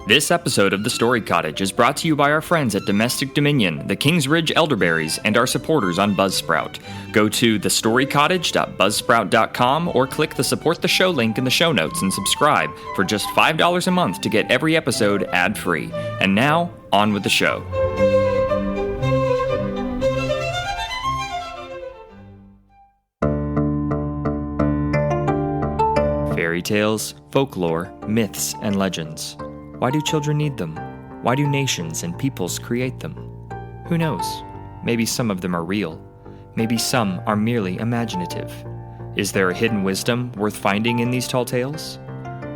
This episode of the Story Cottage is brought to you by our friends at Domestic Dominion, the Kings Ridge Elderberries, and our supporters on Buzzsprout. Go to thestorycottage.buzzsprout.com or click the Support the Show link in the show notes and subscribe for just $5 a month to get every episode ad-free. And now, on with the show. Fairy tales, folklore, myths, and legends. Why do children need them? Why do nations and peoples create them? Who knows? Maybe some of them are real. Maybe some are merely imaginative. Is there a hidden wisdom worth finding in these tall tales?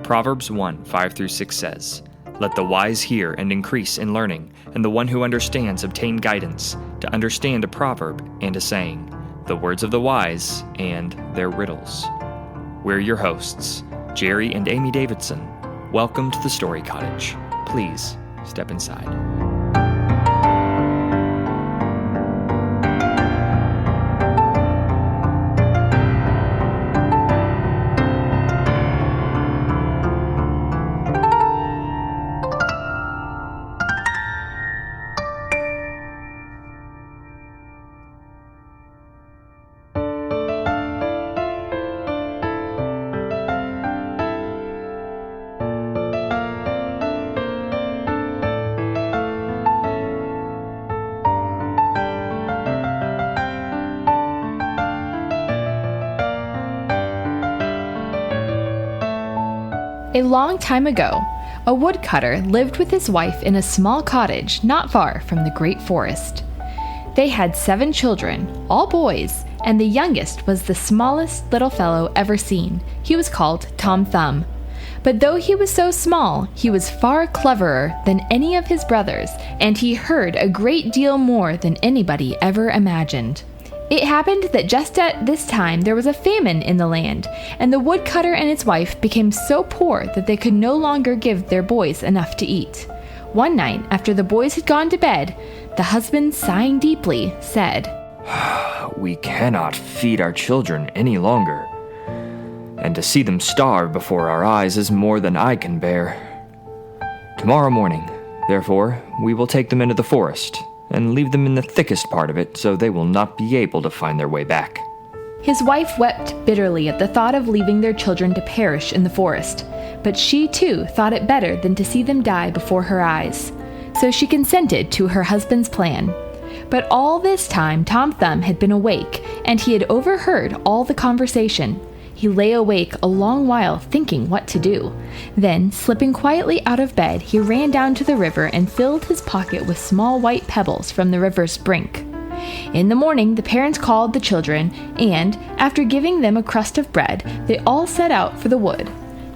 Proverbs 1:5-6 says, "Let the wise hear and increase in learning, and the one who understands obtain guidance, to understand a proverb and a saying, the words of the wise and their riddles." We're your hosts, Jerry and Amy Davidson. Welcome to the Story Cottage. Please step inside. A long time ago, a woodcutter lived with his wife in a small cottage not far from the great forest. They had 7 children, all boys, and the youngest was the smallest little fellow ever seen. He was called Tom Thumb. But though he was so small, he was far cleverer than any of his brothers, and he heard a great deal more than anybody ever imagined. It happened that just at this time there was a famine in the land, and the woodcutter and his wife became so poor that they could no longer give their boys enough to eat. One night, after the boys had gone to bed, the husband, sighing deeply, said, "We cannot feed our children any longer, and to see them starve before our eyes is more than I can bear. Tomorrow morning, therefore, we will take them into the forest and leave them in the thickest part of it so they will not be able to find their way back." His wife wept bitterly at the thought of leaving their children to perish in the forest, but she too thought it better than to see them die before her eyes. So she consented to her husband's plan. But all this time Tom Thumb had been awake, and he had overheard all the conversation. He lay awake a long while thinking what to do. Then, slipping quietly out of bed, he ran down to the river and filled his pocket with small white pebbles from the river's brink. In the morning, the parents called the children, and, after giving them a crust of bread, they all set out for the wood.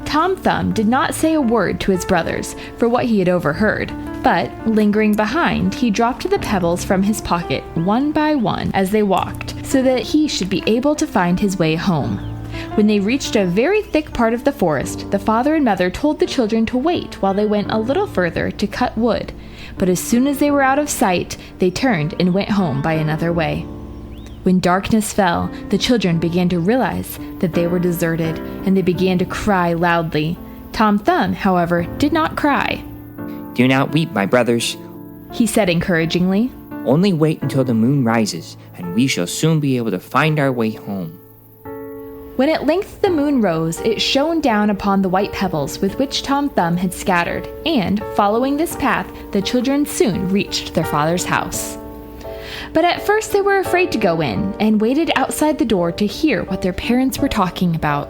Tom Thumb did not say a word to his brothers for what he had overheard, but, lingering behind, he dropped the pebbles from his pocket one by one as they walked, so that he should be able to find his way home. When they reached a very thick part of the forest, the father and mother told the children to wait while they went a little further to cut wood. But as soon as they were out of sight, they turned and went home by another way. When darkness fell, the children began to realize that they were deserted, and they began to cry loudly. Tom Thumb, however, did not cry. "Do not weep, my brothers," he said encouragingly. "Only wait until the moon rises, and we shall soon be able to find our way home." When at length the moon rose, it shone down upon the white pebbles with which Tom Thumb had scattered, and, following this path, the children soon reached their father's house. But at first they were afraid to go in, and waited outside the door to hear what their parents were talking about.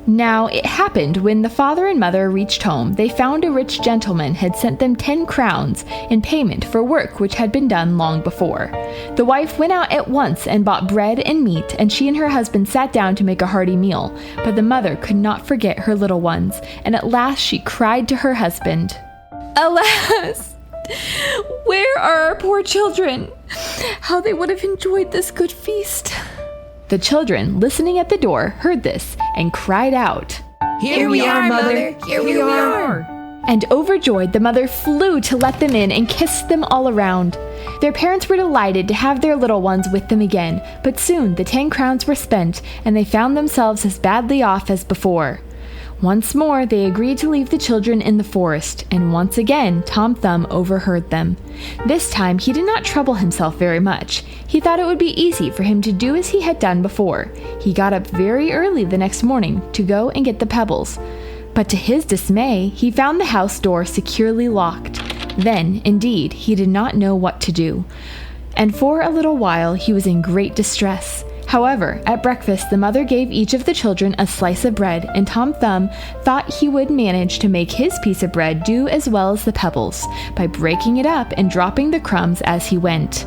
Now, it happened when the father and mother reached home, they found a rich gentleman had sent them 10 crowns in payment for work which had been done long before. The wife went out at once and bought bread and meat, and she and her husband sat down to make a hearty meal. But the mother could not forget her little ones, and at last she cried to her husband, "Alas! Where are our poor children? How they would have enjoyed this good feast." The children, listening at the door, heard this and cried out, Here we are, Mother! Here we are! And overjoyed, the mother flew to let them in and kissed them all around. Their parents were delighted to have their little ones with them again, but soon the 10 crowns were spent, and they found themselves as badly off as before. Once more, they agreed to leave the children in the forest, and once again, Tom Thumb overheard them. This time, he did not trouble himself very much. He thought it would be easy for him to do as he had done before. He got up very early the next morning to go and get the pebbles. But to his dismay, he found the house door securely locked. Then, indeed, he did not know what to do. And for a little while, he was in great distress. However, at breakfast, the mother gave each of the children a slice of bread, and Tom Thumb thought he would manage to make his piece of bread do as well as the pebbles by breaking it up and dropping the crumbs as he went.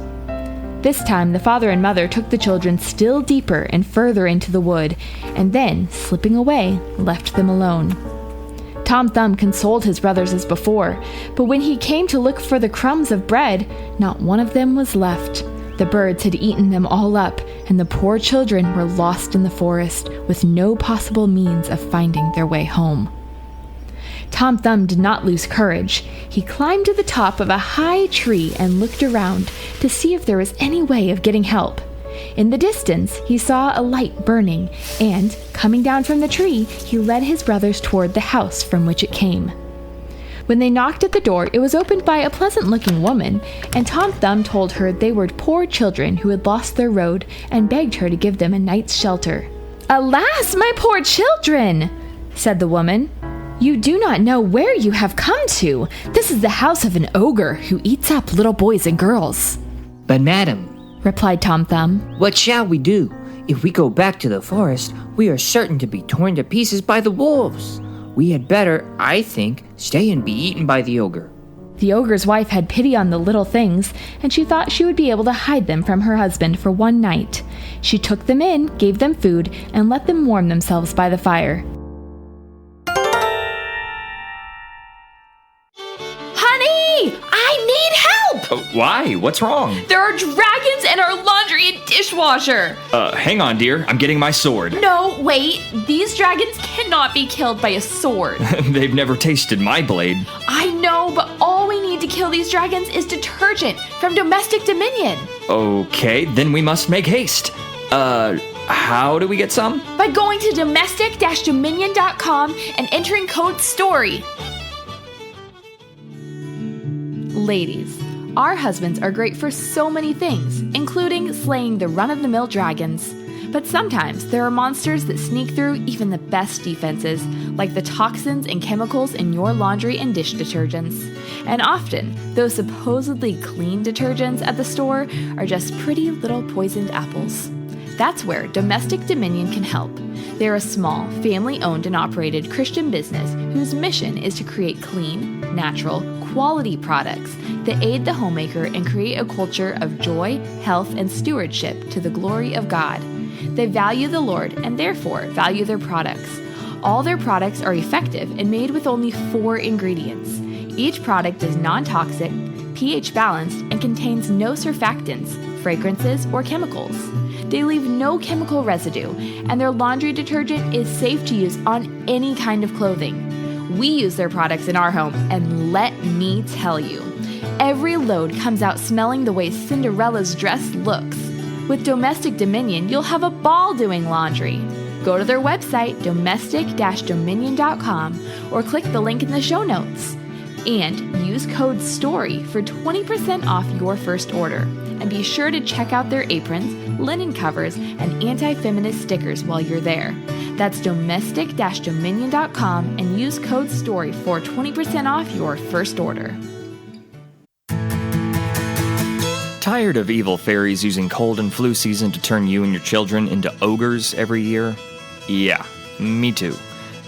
This time, the father and mother took the children still deeper and further into the wood, and then, slipping away, left them alone. Tom Thumb consoled his brothers as before, but when he came to look for the crumbs of bread, not one of them was left. The birds had eaten them all up, and the poor children were lost in the forest with no possible means of finding their way home. Tom Thumb did not lose courage. He climbed to the top of a high tree and looked around to see if there was any way of getting help. In the distance, he saw a light burning, and, coming down from the tree, he led his brothers toward the house from which it came. When they knocked at the door, it was opened by a pleasant-looking woman, and Tom Thumb told her they were poor children who had lost their road and begged her to give them a night's shelter. "Alas, my poor children," said the woman. "You do not know where you have come to. This is the house of an ogre who eats up little boys and girls." But madam, replied Tom Thumb, what shall we do? If we go back to the forest, we are certain to be torn to pieces by the wolves. We had better, I think, stay and be eaten by the ogre. The ogre's wife had pity on the little things, and she thought she would be able to hide them from her husband for one night. She took them in, gave them food, and let them warm themselves by the fire. "Honey, I need help!" Why? What's wrong? "There are dragons in our laundry and dishwasher." Hang on, dear. I'm getting my sword. "No, wait. These dragons cannot be killed by a sword." They've never tasted my blade. "I know, but all we need to kill these dragons is detergent from Domestic Dominion." Okay, then we must make haste. How do we get some? By going to domestic-dominion.com and entering code STORY. Ladies, our husbands are great for so many things, including slaying the run-of-the-mill dragons. But sometimes there are monsters that sneak through even the best defenses, like the toxins and chemicals in your laundry and dish detergents. And often, those supposedly clean detergents at the store are just pretty little poisoned apples. That's where Domestic Dominion can help. They're a small, family-owned and operated Christian business whose mission is to create clean, natural, quality products that aid the homemaker and create a culture of joy, health, and stewardship to the glory of God. They value the Lord and therefore value their products. All their products are effective and made with only 4 ingredients. Each product is non-toxic, pH balanced, and contains no surfactants, fragrances, or chemicals. They leave no chemical residue, and their laundry detergent is safe to use on any kind of clothing. We use their products in our home, and let me tell you, every load comes out smelling the way Cinderella's dress looks. With Domestic Dominion, you'll have a ball doing laundry. Go to their website, domestic-dominion.com, or click the link in the show notes. And use code STORY for 20% off your first order. And be sure to check out their aprons, linen covers, and anti-feminist stickers while you're there. That's domestic-dominion.com and use code STORY for 20% off your first order. Tired of evil fairies using cold and flu season to turn you and your children into ogres every year? Yeah, me too.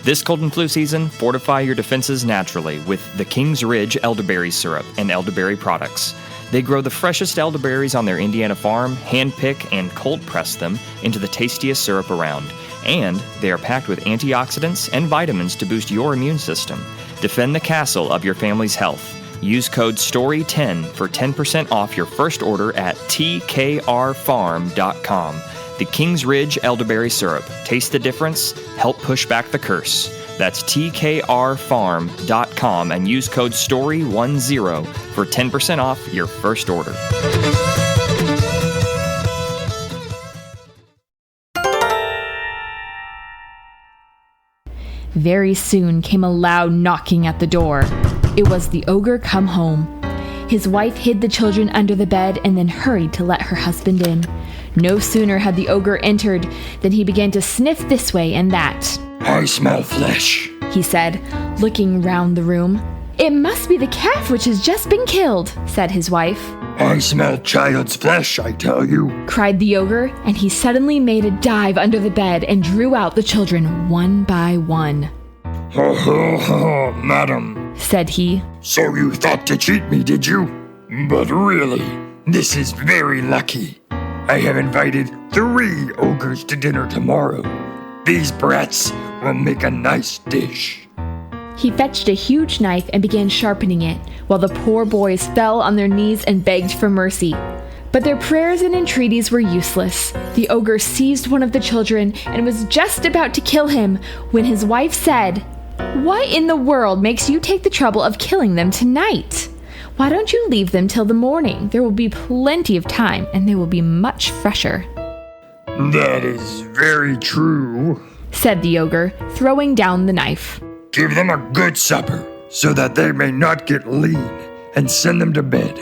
This cold and flu season, fortify your defenses naturally with the King's Ridge elderberry syrup and elderberry products. They grow the freshest elderberries on their Indiana farm, hand-pick and cold-press them into the tastiest syrup around. And they are packed with antioxidants and vitamins to boost your immune system. Defend the castle of your family's health. Use code STORY10 for 10% off your first order at tkrfarm.com. The King's Ridge elderberry syrup. Taste the difference. Help push back the curse. That's tkrfarm.com and use code STORY10 for 10% off your first order. Very soon came a loud knocking at the door. It was the ogre come home. His wife hid the children under the bed and then hurried to let her husband in. No sooner had the ogre entered than he began to sniff this way and that. "I smell flesh," he said, looking round the room. "It must be the calf which has just been killed," said his wife. "I smell child's flesh, I tell you," cried the ogre, and he suddenly made a dive under the bed and drew out the children one by one. "Ho, ho, ho, madam," said he. "So you thought to cheat me, did you? But really, this is very lucky. I have invited 3 ogres to dinner tomorrow. These brats will make a nice dish." He fetched a huge knife and began sharpening it, while the poor boys fell on their knees and begged for mercy. But their prayers and entreaties were useless. The ogre seized one of the children and was just about to kill him when his wife said, "What in the world makes you take the trouble of killing them tonight? Why don't you leave them till the morning? There will be plenty of time, and they will be much fresher." "That is very true," said the ogre, throwing down the knife. "Give them a good supper, so that they may not get lean, and send them to bed."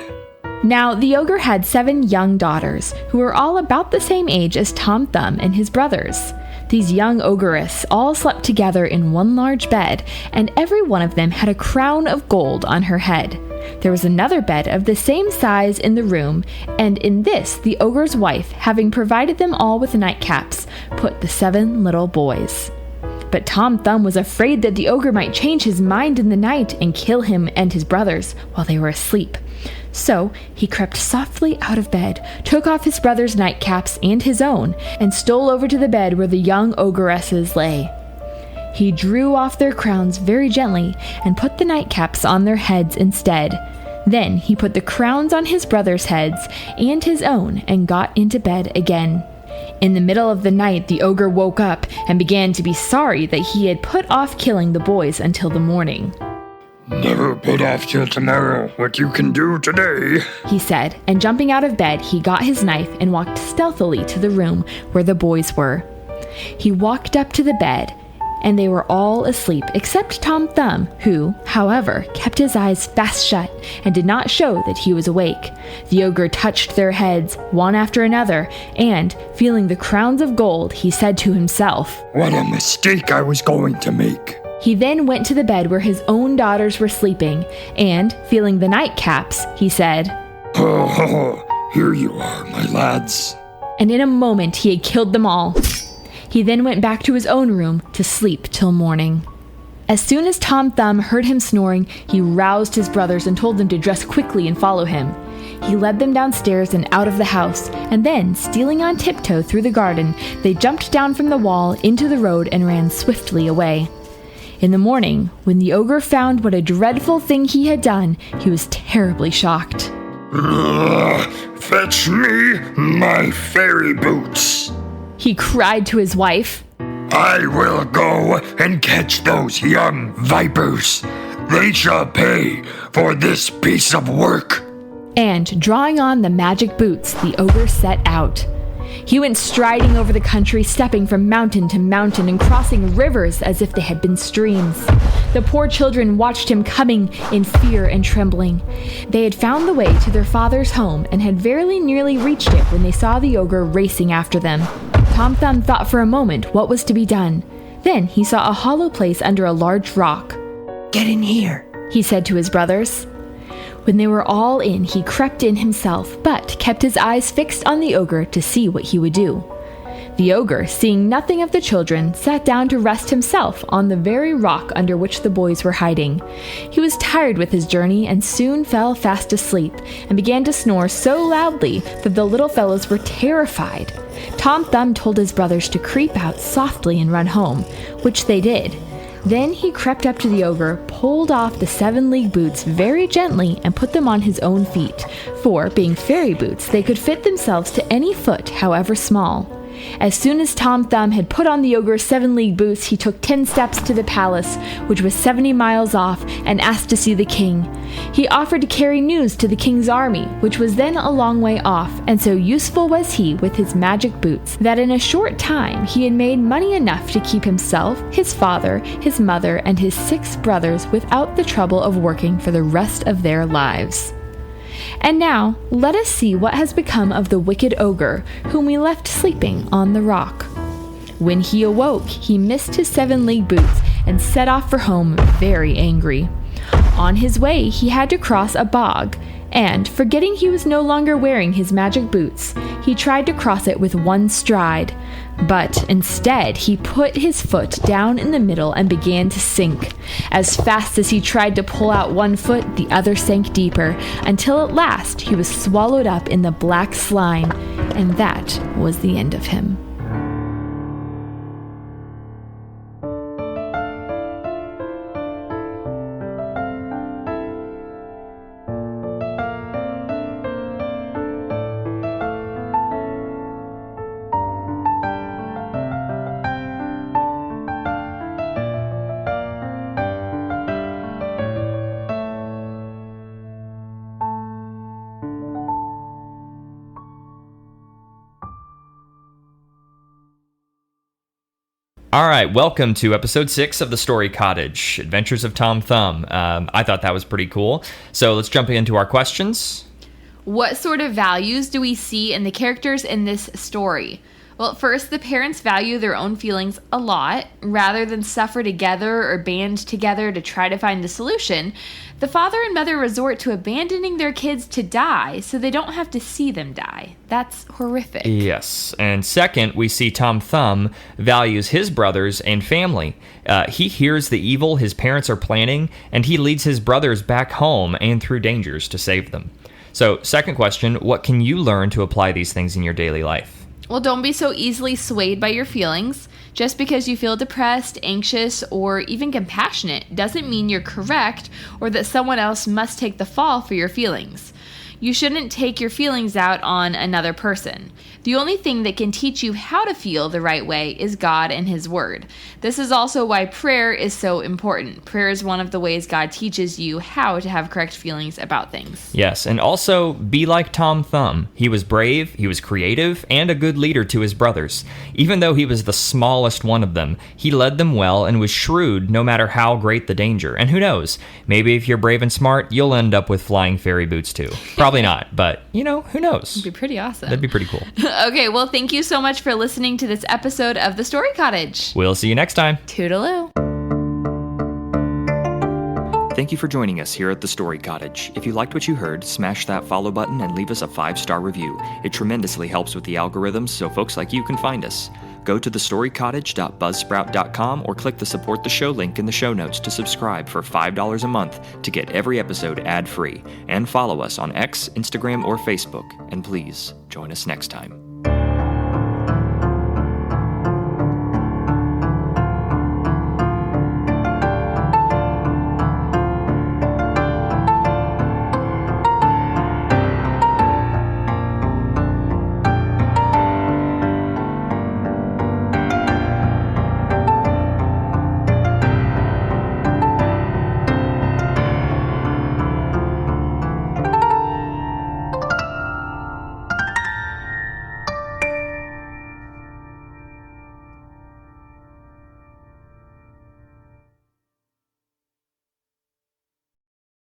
Now, the ogre had 7 young daughters, who were all about the same age as Tom Thumb and his brothers. These young ogress all slept together in one large bed, and every one of them had a crown of gold on her head. There was another bed of the same size in the room, and in this the ogre's wife, having provided them all with nightcaps, put the 7 little boys. But Tom Thumb was afraid that the ogre might change his mind in the night and kill him and his brothers while they were asleep. So he crept softly out of bed, took off his brothers' nightcaps and his own, and stole over to the bed where the young ogresses lay. He drew off their crowns very gently and put the nightcaps on their heads instead. Then he put the crowns on his brothers' heads and his own and got into bed again. In the middle of the night, the ogre woke up and began to be sorry that he had put off killing the boys until the morning. "Never put off till tomorrow what you can do today," he said, and jumping out of bed, he got his knife and walked stealthily to the room where the boys were. He walked up to the bed, and they were all asleep except Tom Thumb, who, however, kept his eyes fast shut and did not show that he was awake. The ogre touched their heads, one after another, and, feeling the crowns of gold, he said to himself, "What a mistake I was going to make." He then went to the bed where his own daughters were sleeping, and, feeling the nightcaps, he said, "Ho, ho, ho, here you are, my lads." And in a moment he had killed them all. He then went back to his own room to sleep till morning. As soon as Tom Thumb heard him snoring, he roused his brothers and told them to dress quickly and follow him. He led them downstairs and out of the house, and then, stealing on tiptoe through the garden, they jumped down from the wall into the road and ran swiftly away. In the morning, when the ogre found what a dreadful thing he had done, he was terribly shocked. "Fetch me my fairy boots," he cried to his wife. "I will go and catch those young vipers. They shall pay for this piece of work." And, drawing on the magic boots, the ogre set out. He went striding over the country, stepping from mountain to mountain and crossing rivers as if they had been streams. The poor children watched him coming in fear and trembling. They had found the way to their father's home and had very nearly reached it when they saw the ogre racing after them. Tom Thumb thought for a moment what was to be done. Then he saw a hollow place under a large rock. "Get in here," he said to his brothers. When they were all in, he crept in himself, but kept his eyes fixed on the ogre to see what he would do. The ogre, seeing nothing of the children, sat down to rest himself on the very rock under which the boys were hiding. He was tired with his journey and soon fell fast asleep and began to snore so loudly that the little fellows were terrified. Tom Thumb told his brothers to creep out softly and run home, which they did. Then he crept up to the ogre, pulled off the 7-league boots very gently, and put them on his own feet, for, being fairy boots, they could fit themselves to any foot, however small. As soon as Tom Thumb had put on the ogre's 7-league boots, he took 10 steps to the palace, which was 70 miles off, and asked to see the king. He offered to carry news to the king's army, which was then a long way off, and so useful was he with his magic boots that in a short time he had made money enough to keep himself, his father, his mother, and his 6 brothers without the trouble of working for the rest of their lives. And now, let us see what has become of the wicked ogre, whom we left sleeping on the rock. When he awoke, he missed his 7-league boots and set off for home very angry. On his way, he had to cross a bog, and, forgetting he was no longer wearing his magic boots, he tried to cross it with one stride. But instead, he put his foot down in the middle and began to sink. As fast as he tried to pull out one foot, the other sank deeper, until at last he was swallowed up in the black slime, and that was the end of him. All right, welcome to episode 6 of the Story Cottage, Adventures of Tom Thumb. I thought that was pretty cool. So let's jump into our questions. What sort of values do we see in the characters in this story? Well, first, the parents value their own feelings a lot. Rather than suffer together or band together to try to find the solution, the father and mother resort to abandoning their kids to die so they don't have to see them die. That's horrific. Yes, and second, we see Tom Thumb values his brothers and family. He hears the evil his parents are planning, and he leads his brothers back home and through dangers to save them. So, second question, what can you learn to apply these things in your daily life? Well, don't be so easily swayed by your feelings. Just because you feel depressed, anxious, or even compassionate doesn't mean you're correct or that someone else must take the fall for your feelings. You shouldn't take your feelings out on another person. The only thing that can teach you how to feel the right way is God and His Word. This is also why prayer is so important. Prayer is one of the ways God teaches you how to have correct feelings about things. Yes, and also be like Tom Thumb. He was brave, he was creative, and a good leader to his brothers. Even though he was the smallest one of them, he led them well and was shrewd no matter how great the danger. And who knows, maybe if you're brave and smart, you'll end up with flying fairy boots too. Probably not, but, who knows? It'd be pretty awesome. That'd be pretty cool. Okay, well, thank you so much for listening to this episode of The Story Cottage. We'll see you next time. Toodaloo. Thank you for joining us here at The Story Cottage. If you liked what you heard, smash that follow button and leave us a 5-star review. It tremendously helps with the algorithms so folks like you can find us. Go to thestorycottage.buzzsprout.com or click the Support the Show link in the show notes to subscribe for $5 a month to get every episode ad-free. And follow us on X, Instagram, or Facebook. And please, join us next time.